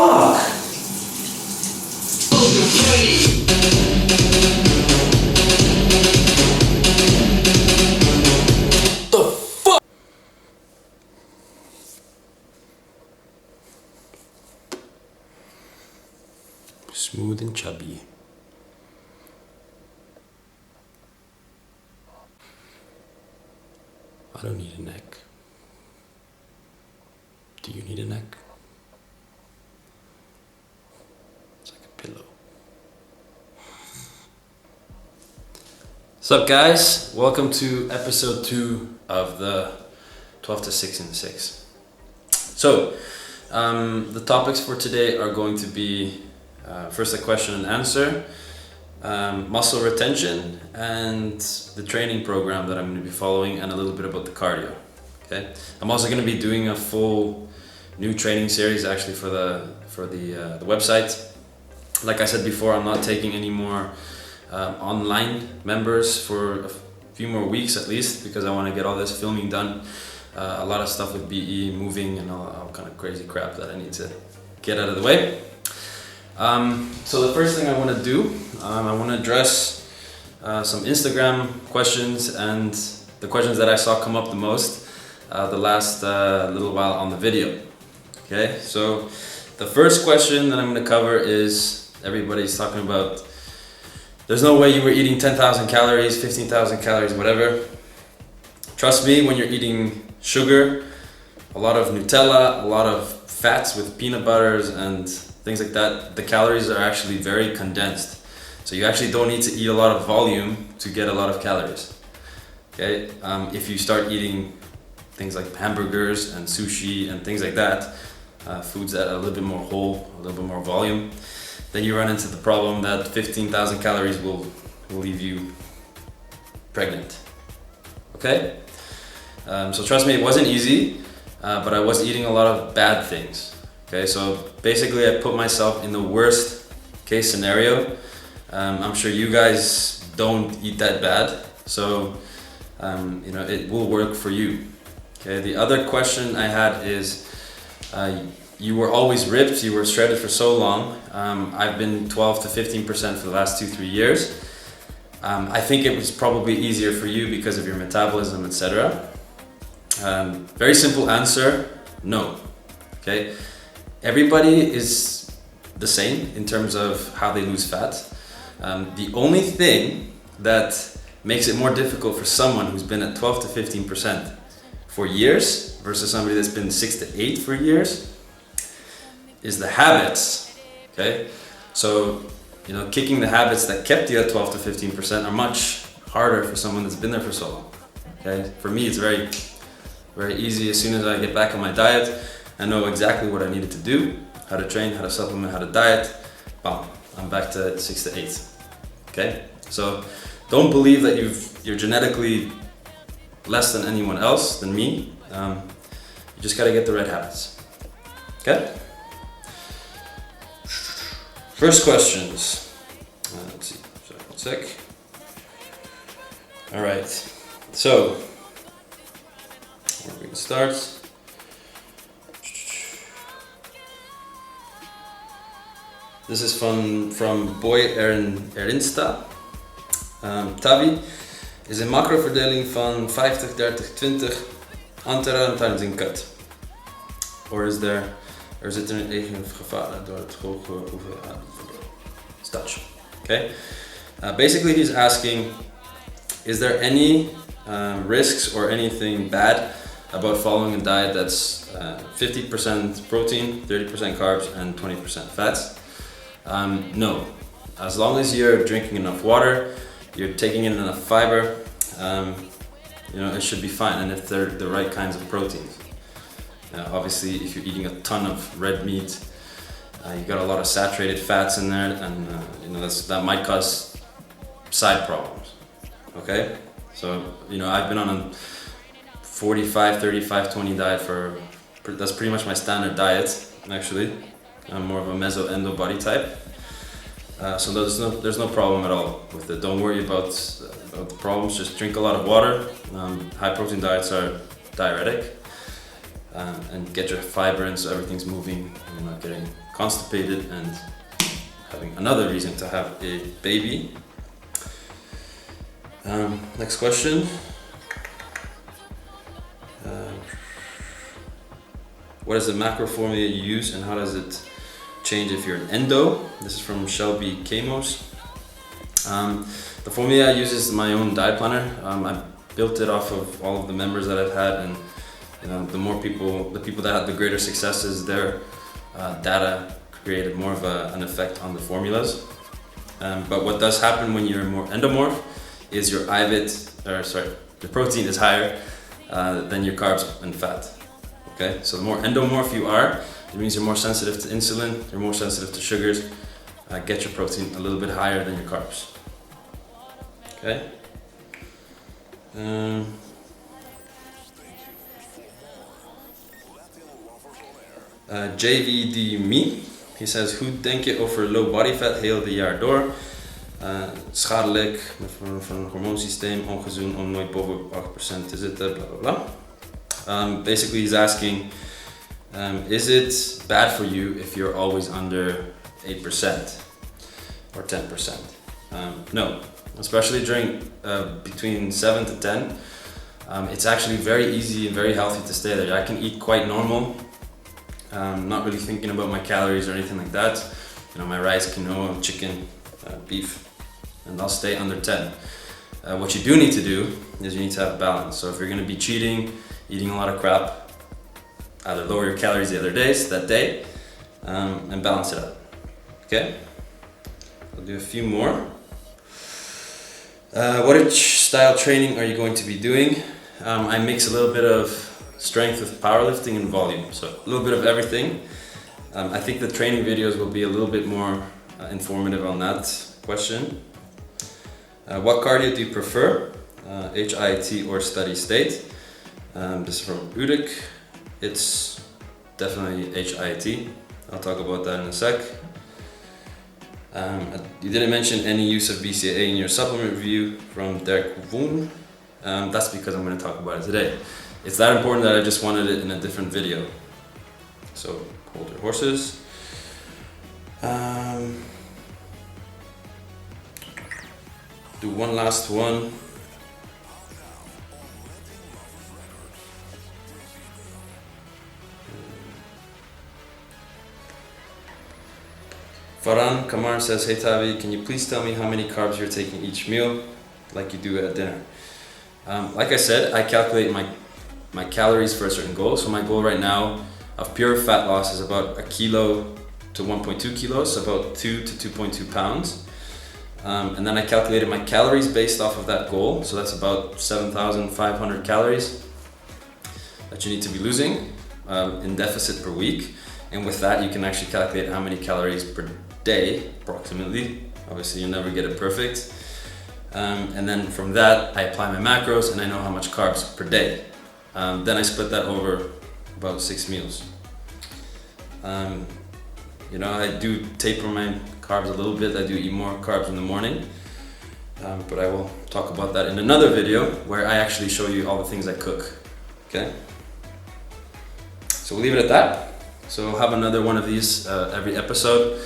fuck? The fuck? Smooth and chubby. I don't need a neck. Do you need a neck? It's like a pillow. What's up, guys? Welcome to episode 2 of the 12 to 6 in 6. So, the topics for today are going to be first a question and answer, muscle retention, and the training program that I'm going to be following, and a little bit about the cardio. Okay, I'm also going to be doing a full new training series actually for the website. Like I said before, I'm not taking any more online members for a few more weeks at least, because I want to get all this filming done. A lot of stuff with BE, moving, and all kind of crazy crap that I need to get out of the way. So the first thing I want to do, I want to address some Instagram questions and the questions that I saw come up the most the last little while on the video. Okay, so the first question that I'm going to cover is, everybody's talking about, there's no way you were eating 10,000 calories, 15,000 calories, whatever. Trust me, when you're eating sugar, a lot of Nutella, a lot of fats with peanut butters and things like that, the calories are actually very condensed. So you actually don't need to eat a lot of volume to get a lot of calories. Okay, if you start eating things like hamburgers and sushi and things like that, foods that are a little bit more whole, a little bit more volume, then you run into the problem that 15,000 calories will leave you pregnant. Okay, so trust me, it wasn't easy, but I was eating a lot of bad things. Okay, so basically I put myself in the worst case scenario. I'm sure you guys don't eat that bad, so you know, it will work for you. Okay, the other question I had is, you were always ripped, you were shredded for so long. I've been 12 to 15% for the last 2-3 years. I think it was probably easier for you because of your metabolism, etc. Very simple answer, no. Okay, everybody is the same in terms of how they lose fat. The only thing that makes it more difficult for someone who's been at 12 to 15% for years versus somebody that's been 6 to 8 for years is the habits. Okay, so you know, kicking the habits that kept you at 12 to 15% are much harder for someone that's been there for so long. Okay, for me it's very easy. As soon as I get back on my diet, I know exactly what I needed to do, how to train, how to supplement, how to diet, bam, I'm back to 6 to 8. Okay, so don't believe that you're genetically less than anyone else, than me. You just gotta get the right habits. Okay? First questions. Let's see, sorry, 1 sec. All right, so where are we gonna start? This is from Boy Erinsta. Tavi, is een macroverdeling van 50, 30, 20 aan te raden tijdens een cut? Or is it een eigen gevaar door het hoge hoeveelheid starch? Okay. Basically he's asking, is there any risks or anything bad about following a diet that's 50% protein, 30% carbs, and 20% fats? No. As long as you're drinking enough water, you're taking in enough fiber, you know, it should be fine, and if they're the right kinds of proteins. Obviously, if you're eating a ton of red meat, you got a lot of saturated fats in there, and you know, that might cause side problems. Okay, so you know, I've been on a 45, 35, 20 diet that's pretty much my standard diet. Actually, I'm more of a meso-endo body type. So there's no problem at all with it. Don't worry about the problems. Just drink a lot of water. High protein diets are diuretic, and get your fiber in so everything's moving. You're not getting constipated and having another reason to have a baby. Next question. What is the macro formula you use and how does it change if you're an endo? This is from Shelby Kamos. The formula I use is my own diet planner. I built it off of all of the members that I've had, and the people that had the greater successes, their data created more of an effect on the formulas. But what does happen when you're more endomorph is your your protein is higher than your carbs and fat. Okay, so the more endomorph you are, it means you're more sensitive to insulin, you're more sensitive to sugars. Get your protein a little bit higher than your carbs. Okay. JVD Me, he says, hoe denk je over low body fat heel de jaar door? Schadelijk voor een hormoonsysteem, ongezond om nooit boven 8% te zitten, bla bla bla. Basically he's asking, is it bad for you if you're always under 8% or 10%? No, especially during between 7 to 10. It's actually very easy and very healthy to stay there. I can eat quite normal, not really thinking about my calories or anything like that. You know, my rice, quinoa, chicken, beef, and I'll stay under 10. What you do need to do is you need to have balance. So if you're going to be cheating, eating a lot of crap, either lower your calories that day, and balance it out. Okay? I'll do a few more. What style training are you going to be doing? I mix a little bit of strength with powerlifting and volume, so a little bit of everything. I think the training videos will be a little bit more informative on that question. What cardio do you prefer? HIIT or steady state? This is from Udik. It's definitely HIIT. I'll talk about that in a sec. You didn't mention any use of BCAA in your supplement review, from Derek Woon. That's because I'm going to talk about it today. It's that important that I just wanted it in a different video. So, hold your horses. Do one last one. Farhan Kamar says, hey Tavi, can you please tell me how many carbs you're taking each meal, like you do at dinner? Like I said, I calculate my calories for a certain goal. So my goal right now of pure fat loss is about 1 kilo to 1.2 kilos, so about 2 to 2.2 pounds. And then I calculated my calories based off of that goal. So that's about 7,500 calories that you need to be losing in deficit per week. And with that, you can actually calculate how many calories per day, approximately. Obviously, you'll never get it perfect. And then from that, I apply my macros and I know how much carbs per day. Then I split that over about 6 meals. You know, I do taper my carbs a little bit. I do eat more carbs in the morning. But I will talk about that in another video where I actually show you all the things I cook. Okay? So we'll leave it at that. So we'll have another one of these every episode.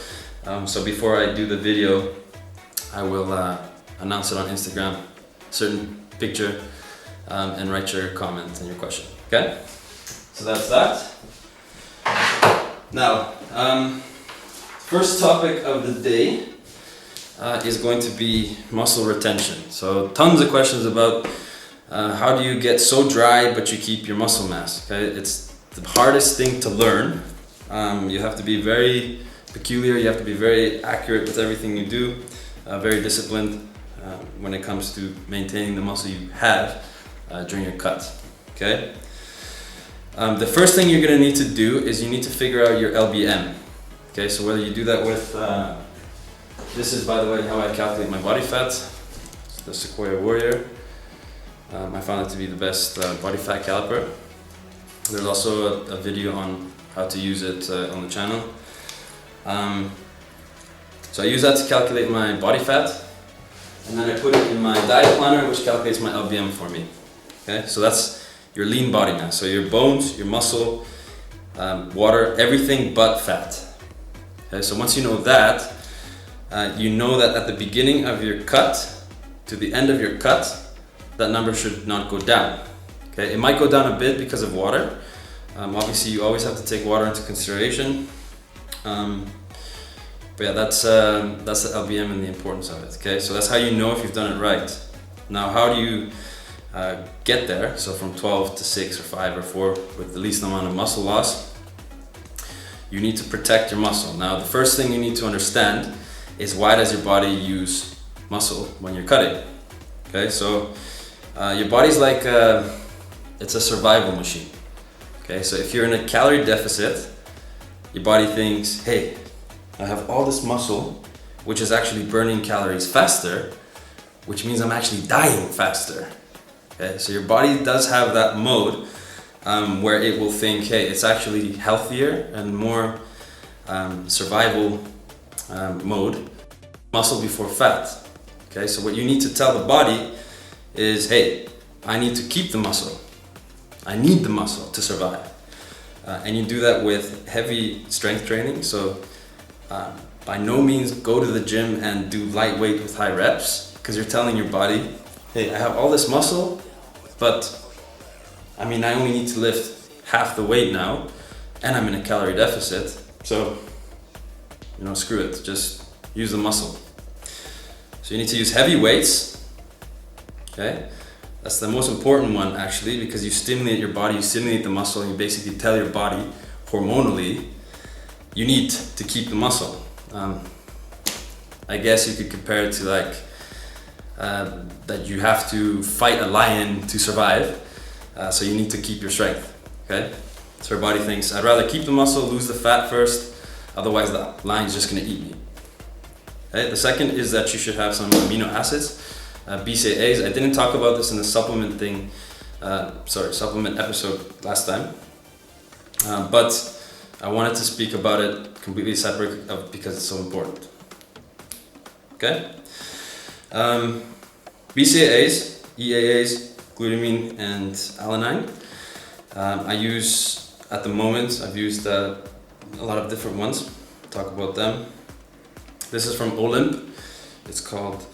So before I do the video, I will announce it on Instagram, certain picture, and write your comment and your question. Okay? So that's that. Now, first topic of the day is going to be muscle retention. So tons of questions about how do you get so dry but you keep your muscle mass. Okay? It's the hardest thing to learn. You have to be very peculiar, you have to be very accurate with everything you do, very disciplined when it comes to maintaining the muscle you have during your cut. Okay? The first thing you're going to need to do is you need to figure out your LBM. Okay, so whether you do that with, this is by the way how I calculate my body fat, it's the Sequoia Warrior. I found it to be the best body fat caliper. There's also a video on how to use it on the channel. So I use that to calculate my body fat, and then I put it in my diet planner, which calculates my LBM for me. Okay, so that's your lean body mass. So your bones, your muscle, water, everything but fat. Okay, so once you know that at the beginning of your cut to the end of your cut, that number should not go down. Okay, it might go down a bit because of water. Obviously, you always have to take water into consideration. But yeah, that's the LBM and the importance of it. Okay, so that's how you know if you've done it right. Now, how do you get there? So from 12 to 6 or 5 or 4 with the least amount of muscle loss, you need to protect your muscle. Now, the first thing you need to understand is why does your body use muscle when you're cutting? Okay, so your body's like it's a survival machine. Okay, so if you're in a calorie deficit, your body thinks, hey, I have all this muscle, which is actually burning calories faster, which means I'm actually dying faster. Okay, so your body does have that mode where it will think, hey, it's actually healthier and more survival mode, muscle before fat. Okay, so what you need to tell the body is, hey, I need to keep the muscle. I need the muscle to survive. And you do that with heavy strength training. So by no means go to the gym and do lightweight with high reps, because you're telling your body, hey, I have all this muscle, but I mean, I only need to lift half the weight now, and I'm in a calorie deficit. So, screw it, just use the muscle. So you need to use heavy weights, okay? That's the most important one actually, because you stimulate your body, you stimulate the muscle, and you basically tell your body hormonally, you need to keep the muscle. I guess you could compare it to like, that you have to fight a lion to survive, so you need to keep your strength, okay? So your body thinks, I'd rather keep the muscle, lose the fat first, otherwise the lion's just gonna eat me. Okay? The second is that you should have some amino acids, BCAAs. I didn't talk about this in the supplement episode last time, but I wanted to speak about it completely separate because it's so important. Okay? BCAAs, EAAs, glutamine and alanine. I've used a lot of different ones. Talk about them. This is from Olymp. It's called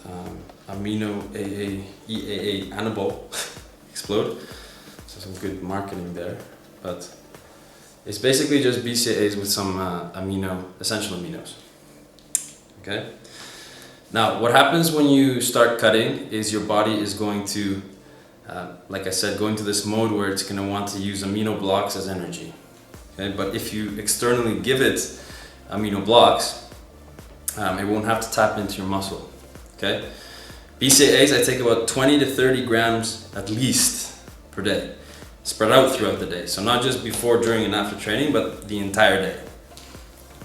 Amino AA EAA Anabol Explode. So some good marketing there, but it's basically just BCAAs with some essential aminos. Okay. Now, what happens when you start cutting is your body is going to, like I said, go into this mode where it's going to want to use amino blocks as energy. Okay, but if you externally give it amino blocks, it won't have to tap into your muscle. Okay, BCAAs I take about 20 to 30 grams at least per day, spread out throughout the day. So not just before, during, and after training, but the entire day.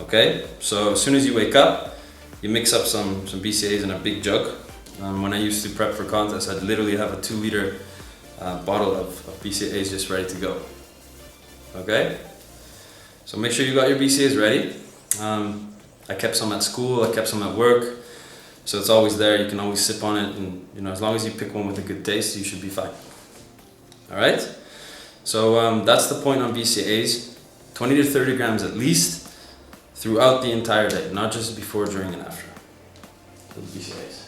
Okay, so as soon as you wake up, you mix up some BCAAs in a big jug. When I used to prep for contests, I'd literally have a 2-liter bottle of BCAAs just ready to go. Okay, so make sure you got your BCAAs ready. I kept some at school, I kept some at work, so it's always there. You can always sip on it, and as long as you pick one with a good taste, you should be fine. All right, so that's the point on BCAAs, 20 to 30 grams at least throughout the entire day, not just before, during, and after. So BCAAs.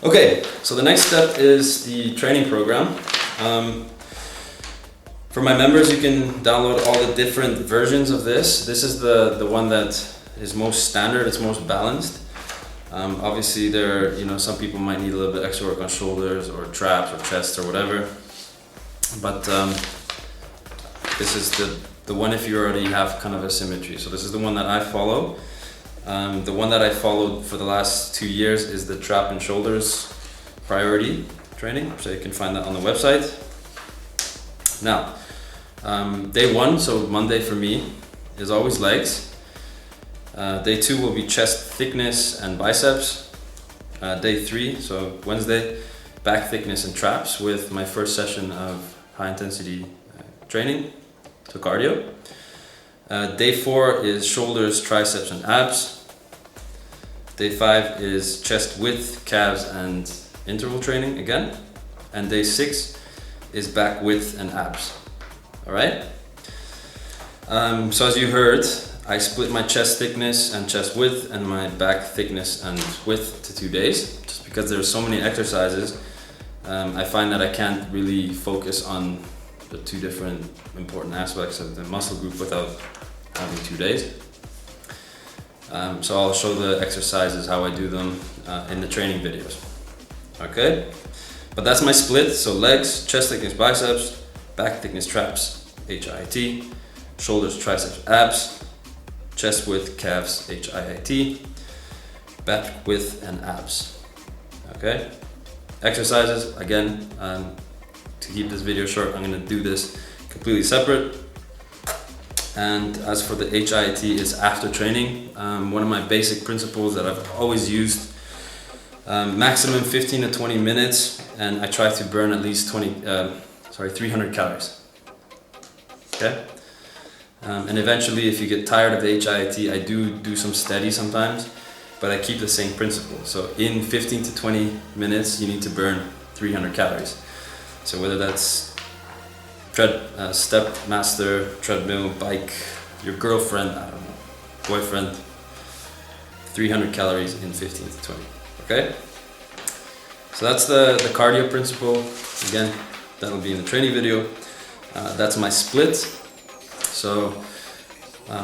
Okay, so the next step is the training program. For my members, you can download all the different versions of this. This is the one that is most standard, it's most balanced. Obviously some people might need a little bit extra work on shoulders or traps or chest or whatever. But this is the one if you already have kind of a symmetry. So this is the one that I follow. The one that I followed for the last 2 years is the trap and shoulders priority training. So you can find that on the website. Now, day 1, so Monday for me, is always legs. Day 2 will be chest thickness and biceps. Day 3, so Wednesday, back thickness and traps with my first session of high intensity training, so cardio. Day 4 is shoulders, triceps and abs. Day 5 is chest width, calves and interval training again. And day 6 is back width and abs. All right? So as you heard, I split my chest thickness and chest width and my back thickness and width to 2 days, just because there are so many exercises. I find that I can't really focus on the two different important aspects of the muscle group without having 2 days. So I'll show the exercises, how I do them in the training videos. Okay, but that's my split. So legs, chest thickness, biceps, back thickness, traps, HIIT, shoulders, triceps, abs, chest width, calves, HIIT, back width and abs. Okay, exercises, again, to keep this video short, I'm going to do this completely separate. And as for the HIIT, it's after training. One of my basic principles that I've always used, maximum 15 to 20 minutes, and I try to burn at least 300 calories. Okay? And eventually, if you get tired of the HIIT, I do some steady sometimes, but I keep the same principle. So in 15 to 20 minutes, you need to burn 300 calories. So whether that's step master, treadmill, bike, your girlfriend, I don't know, boyfriend, 300 calories in 15 to 20, okay? So that's the cardio principle. Again, that'll be in the training video. That's my split. So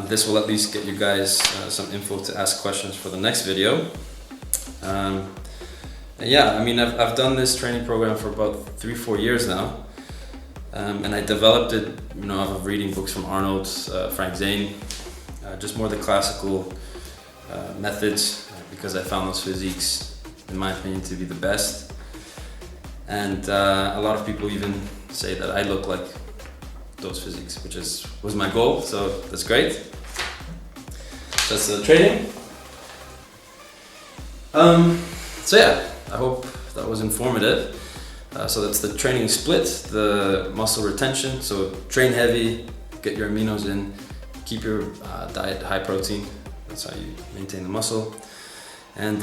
this will at least get you guys some info to ask questions for the next video. And yeah, I mean, I've done this training program for about 3-4 years now. And I developed it, out of reading books from Arnold, Frank Zane, just more the classical methods, because I found those physiques, in my opinion, to be the best. And a lot of people even say that I look like those physiques, which was my goal, so that's great. That's the training. So yeah, I hope that was informative. So that's the training split, the muscle retention. So train heavy, get your aminos in, keep your diet high protein. That's how you maintain the muscle. And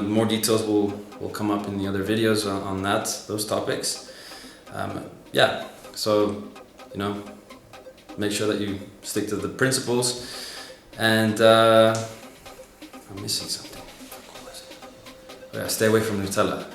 more details will come up in the other videos on those topics. Yeah, so make sure that you stick to the principles. And I'm missing something. Yeah, stay away from Nutella.